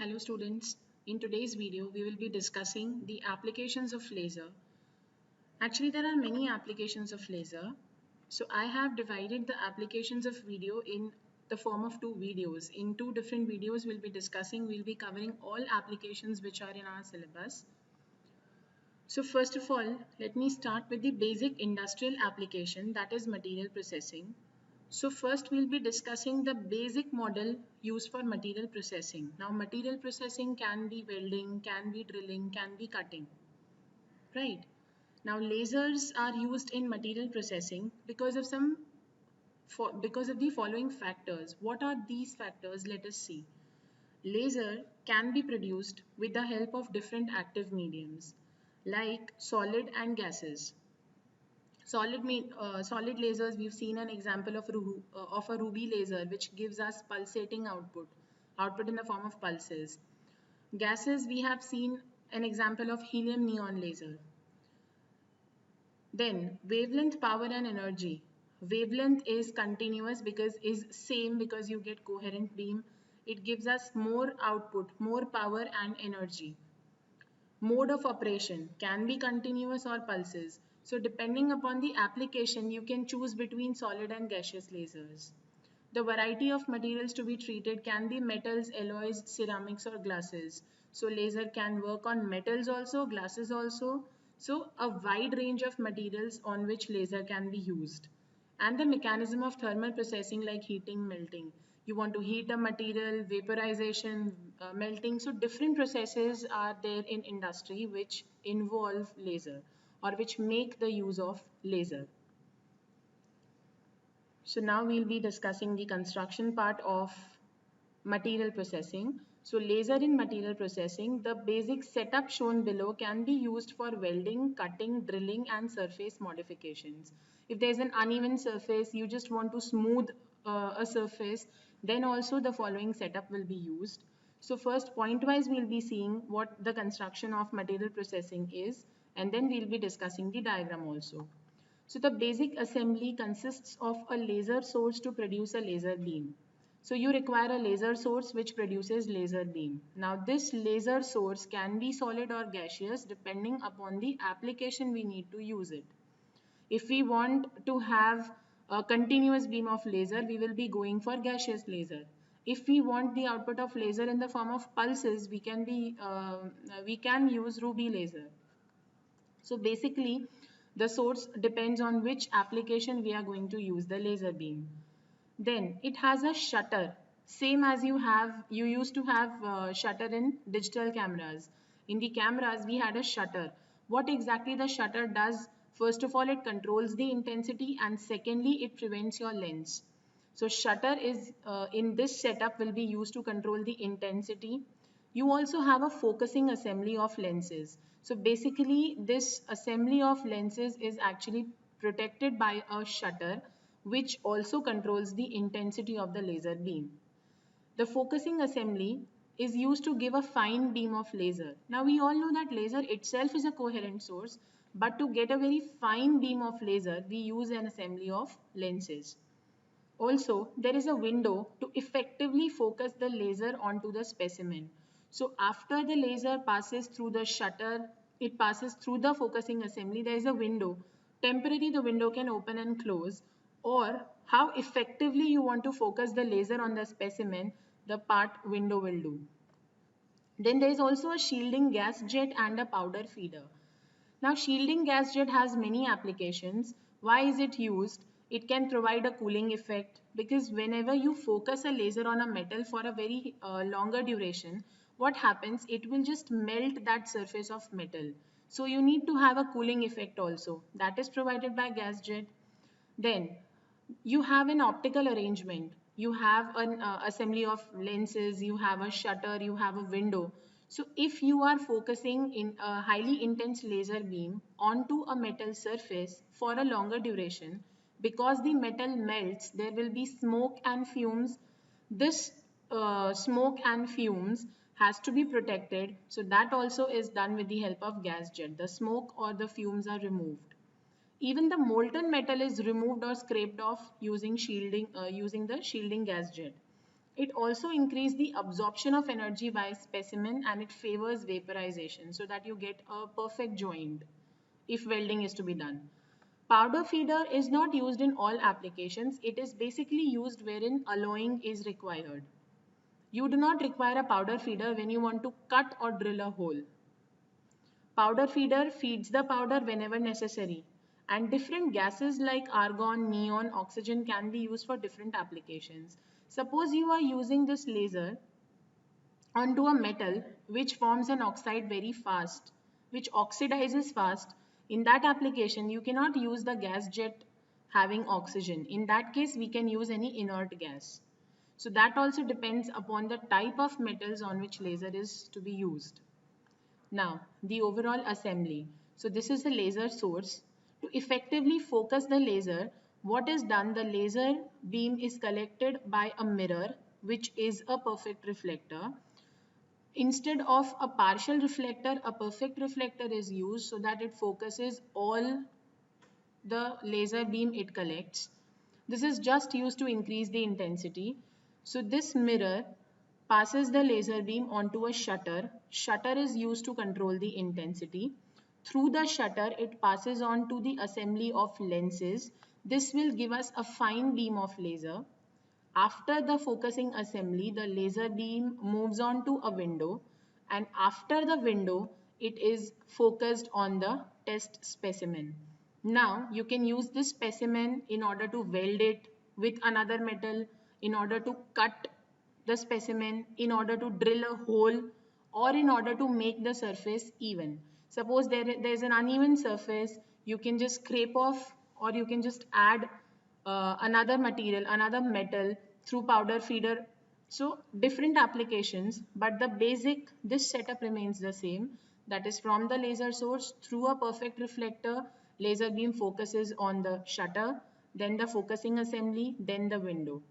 Hello students, in today's video we will be discussing the applications of laser. Actually there are many applications of laser. So I have divided the applications of video in the form of two videos. In two different videos we'll be covering all applications which are in our syllabus. So first of all, let me start with the basic industrial application, that is material processing. So first we'll be discussing the basic model used for material processing. Now material processing can be welding, can be drilling, can be cutting, right? Now lasers are used in material processing because of the following factors. What are these factors? Let us see. Laser can be produced with the help of different active mediums like solid and gases. Solid lasers, we've seen an example of a ruby laser which gives us pulsating output in the form of pulses. Gases, we have seen an example of helium neon laser. Then wavelength, power and energy. Wavelength is continuous because you get coherent beam. It gives us more output, more power and energy. Mode of operation can be continuous or pulses. So depending upon the application, you can choose between solid and gaseous lasers. The variety of materials to be treated can be metals, alloys, ceramics or glasses. So laser can work on metals also, glasses also. So a wide range of materials on which laser can be used. And the mechanism of thermal processing like heating, melting. You want to heat a material, vaporization, melting. So different processes are there in industry which involve laser or which make the use of laser. So now we'll be discussing the construction part of material processing. So laser in material processing, the basic setup shown below can be used for welding, cutting, drilling and surface modifications. If there's an uneven surface, you just want to smooth a surface, then also the following setup will be used. So first point-wise we'll be seeing what the construction of material processing is, and then we'll be discussing the diagram also. So the basic assembly consists of a laser source to produce a laser beam. So you require a laser source which produces laser beam. Now this laser source can be solid or gaseous depending upon the application we need to use it. If we want to have a continuous beam of laser, we will be going for gaseous laser. If we want the output of laser in the form of pulses, we can use ruby laser. So basically, the source depends on which application we are going to use the laser beam. Then it has a shutter, same as you used to have shutter in digital cameras. In the cameras, we had a shutter. What exactly the shutter does? First of all, it controls the intensity, and secondly, it prevents your lens. So shutter is in this setup will be used to control the intensity. You also have a focusing assembly of lenses. So basically this assembly of lenses is actually protected by a shutter which also controls the intensity of the laser beam. The focusing assembly is used to give a fine beam of laser. Now we all know that laser itself is a coherent source, but to get a very fine beam of laser we use an assembly of lenses. Also, there is a window to effectively focus the laser onto the specimen. So after the laser passes through the shutter, it passes through the focusing assembly, there is a window. Temporarily the window can open and close, or how effectively you want to focus the laser on the specimen, the part window will do. Then there is also a shielding gas jet and a powder feeder. Now shielding gas jet has many applications. Why is it used? It can provide a cooling effect because whenever you focus a laser on a metal for a very longer duration, what happens? It will just melt that surface of metal. So you need to have a cooling effect also. That is provided by gas jet. Then you have an optical arrangement. You have an assembly of lenses, you have a shutter, you have a window. So if you are focusing in a highly intense laser beam onto a metal surface for a longer duration, because the metal melts, there will be smoke and fumes. This smoke and fumes has to be protected. So that also is done with the help of gas jet. The smoke or the fumes are removed. Even the molten metal is removed or scraped off using the shielding gas jet. It also increases the absorption of energy by specimen, and it favors vaporization so that you get a perfect joint if welding is to be done. Powder feeder is not used in all applications. It is basically used wherein alloying is required. You do not require a powder feeder when you want to cut or drill a hole. Powder feeder feeds the powder whenever necessary, and different gases like argon, neon, oxygen can be used for different applications. Suppose you are using this laser onto a metal which forms an oxide very fast, which oxidizes fast. In that application, you cannot use the gas jet having oxygen. In that case, we can use any inert gas. So that also depends upon the type of metals on which laser is to be used. Now, the overall assembly. So this is the laser source. To effectively focus the laser, what is done? The laser beam is collected by a mirror, which is a perfect reflector. Instead of a partial reflector, a perfect reflector is used so that it focuses all the laser beam it collects. This is just used to increase the intensity. So this mirror passes the laser beam onto a shutter. Shutter is used to control the intensity. Through the shutter, it passes on to the assembly of lenses. This will give us a fine beam of laser. After the focusing assembly, the laser beam moves on to a window, and after the window, it is focused on the test specimen. Now, you can use this specimen in order to weld it with another metal, in order to cut the specimen, in order to drill a hole, or in order to make the surface even. Suppose there is an uneven surface, you can just scrape off, or you can just add another material, another metal through powder feeder. So different applications, but the basic, this setup remains the same. That is, from the laser source through a perfect reflector, laser beam focuses on the shutter, then the focusing assembly, then the window.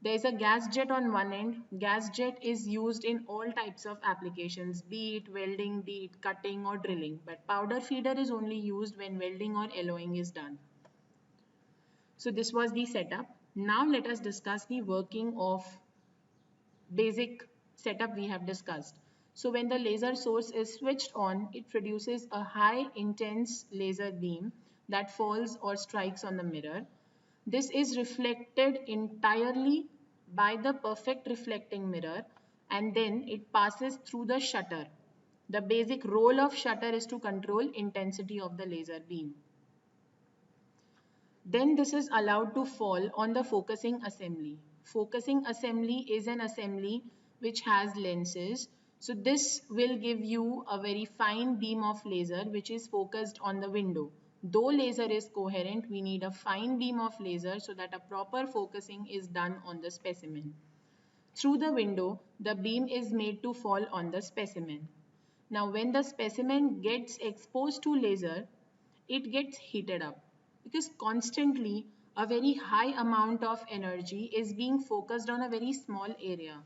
There is a gas jet on one end. Gas jet is used in all types of applications, be it welding, be it cutting or drilling. But powder feeder is only used when welding or alloying is done. So this was the setup. Now let us discuss the working of basic setup we have discussed. So when the laser source is switched on, it produces a high intense laser beam that falls or strikes on the mirror. This is reflected entirely by the perfect reflecting mirror, and then it passes through the shutter. The basic role of shutter is to control intensity of the laser beam. Then this is allowed to fall on the focusing assembly. Focusing assembly is an assembly which has lenses. So this will give you a very fine beam of laser which is focused on the window. Though laser is coherent, we need a fine beam of laser so that a proper focusing is done on the specimen. Through the window, the beam is made to fall on the specimen. Now when the specimen gets exposed to laser, it gets heated up because constantly a very high amount of energy is being focused on a very small area.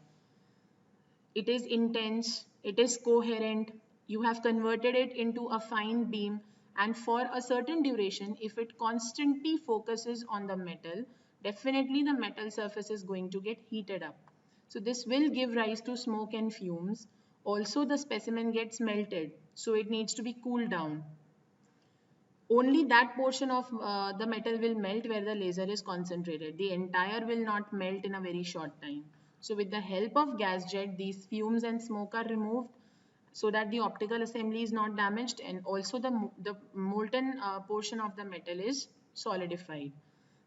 It is intense, it is coherent, you have converted it into a fine beam, and for a certain duration, if it constantly focuses on the metal, definitely the metal surface is going to get heated up. So this will give rise to smoke and fumes. Also the specimen gets melted, so it needs to be cooled down. Only that portion of the metal will melt where the laser is concentrated. The entire will not melt in a very short time. So with the help of gas jet, these fumes and smoke are removed so that the optical assembly is not damaged, and also the molten portion of the metal is solidified.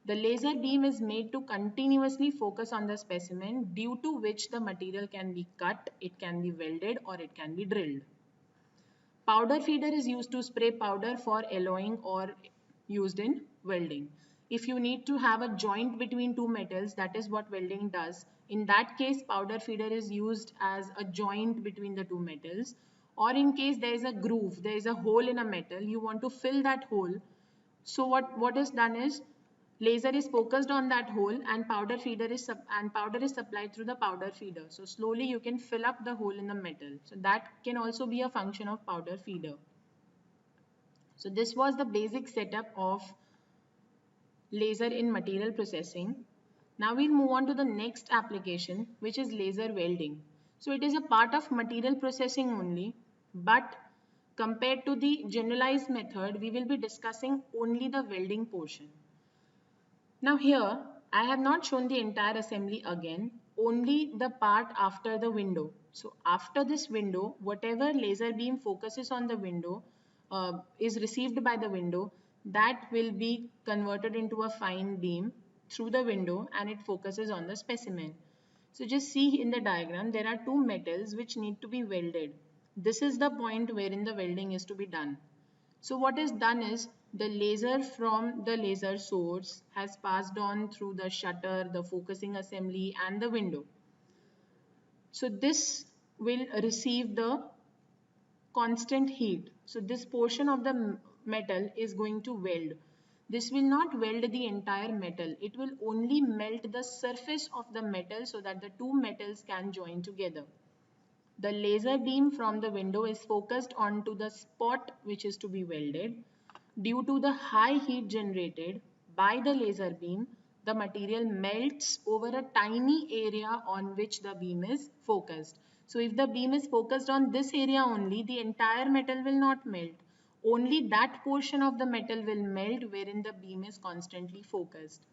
The laser beam is made to continuously focus on the specimen, due to which the material can be cut, it can be welded, or it can be drilled. Powder feeder is used to spray powder for alloying or used in welding. If you need to have a joint between two metals, that is what welding does. In that case, powder feeder is used as a joint between the two metals. Or in case there is a groove, there is a hole in a metal, you want to fill that hole. So what is done is, laser is focused on that hole, and powder is supplied through the powder feeder. So slowly you can fill up the hole in the metal. So that can also be a function of powder feeder. So this was the basic setup of laser in material processing. Now we'll move on to the next application, which is laser welding. So it is a part of material processing only, but compared to the generalized method, we will be discussing only the welding portion. Now here, I have not shown the entire assembly again, only the part after the window. So after this window, whatever laser beam focuses on the window is received by the window, that will be converted into a fine beam through the window and it focuses on the specimen. So just see in the diagram, there are two metals which need to be welded. This is the point wherein the welding is to be done. So what is done is the laser from the laser source has passed on through the shutter, the focusing assembly and the window. So this will receive the constant heat. So this portion of the metal is going to weld. This will not weld the entire metal. It will only melt the surface of the metal so that the two metals can join together. The laser beam from the window is focused onto the spot which is to be welded. Due to the high heat generated by the laser beam, the material melts over a tiny area on which the beam is focused. So if the beam is focused on this area only, the entire metal will not melt. Only that portion of the metal will melt wherein the beam is constantly focused.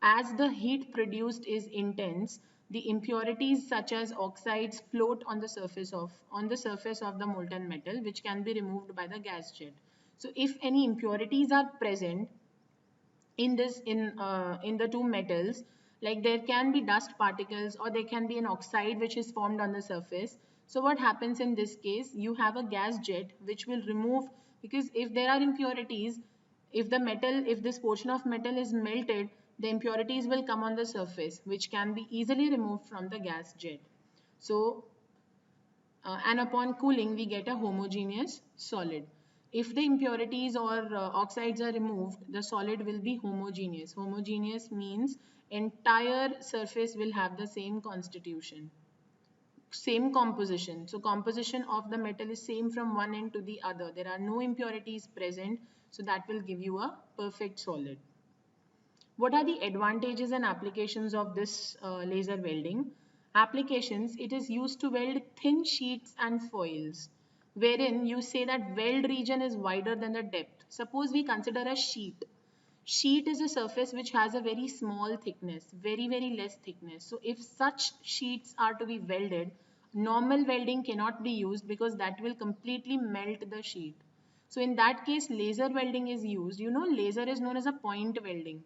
As the heat produced is intense, the impurities such as oxides float on the surface of the molten metal, which can be removed by the gas jet. So if any impurities are present in the two metals, like there can be dust particles or there can be an oxide which is formed on the surface. So what happens in this case, you have a gas jet which will remove, because if there are impurities, if this portion of metal is melted, the impurities will come on the surface which can be easily removed from the gas jet. So and upon cooling we get a homogeneous solid. If the impurities or oxides are removed, the solid will be homogeneous. Homogeneous means entire surface will have the same constitution, same composition. So composition of the metal is same from one end to the other. There are no impurities present, so that will give you a perfect solid. What are the advantages and applications of this laser welding? Applications, it is used to weld thin sheets and foils, wherein you say that weld region is wider than the depth. Suppose we consider a sheet. Sheet is a surface which has a very small thickness, very less thickness. So if such sheets are to be welded, normal welding cannot be used because that will completely melt the sheet. So in that case, laser welding is used. You know, laser is known as a point welding.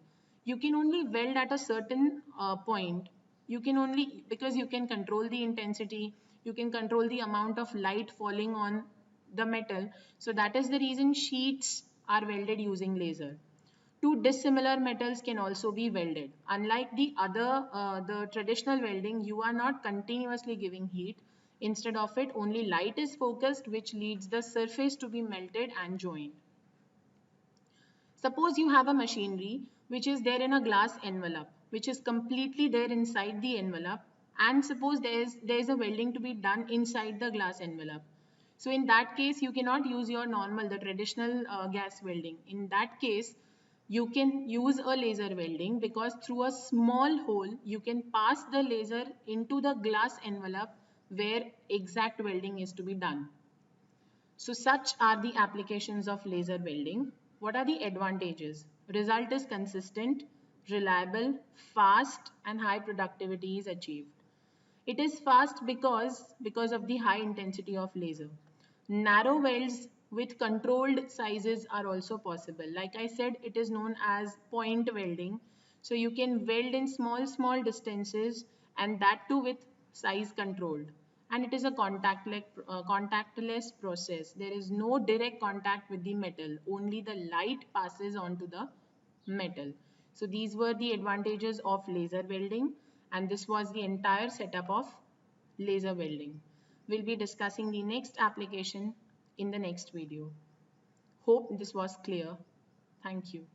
You can only weld at a certain point. You can only, because you can control the intensity, you can control the amount of light falling on the metal. So that is the reason sheets are welded using laser. Two dissimilar metals can also be welded. Unlike the traditional welding, you are not continuously giving heat. Instead of it, only light is focused, which leads the surface to be melted and joined. Suppose you have a machinery which is there in a glass envelope, which is completely there inside the envelope, and suppose there is a welding to be done inside the glass envelope. So in that case, you cannot use your normal, the traditional gas welding. In that case, you can use a laser welding because through a small hole, you can pass the laser into the glass envelope where exact welding is to be done. So such are the applications of laser welding. What are the advantages? Result is consistent, reliable, fast, and high productivity is achieved. It is fast because of the high intensity of laser. Narrow welds with controlled sizes are also possible. Like I said, it is known as point welding. So you can weld in small distances, and that too with size controlled. And it is a contactless process. There is no direct contact with the metal. Only the light passes onto the metal. So these were the advantages of laser welding, and this was the entire setup of laser welding. We'll be discussing the next application in the next video. Hope this was clear. Thank you.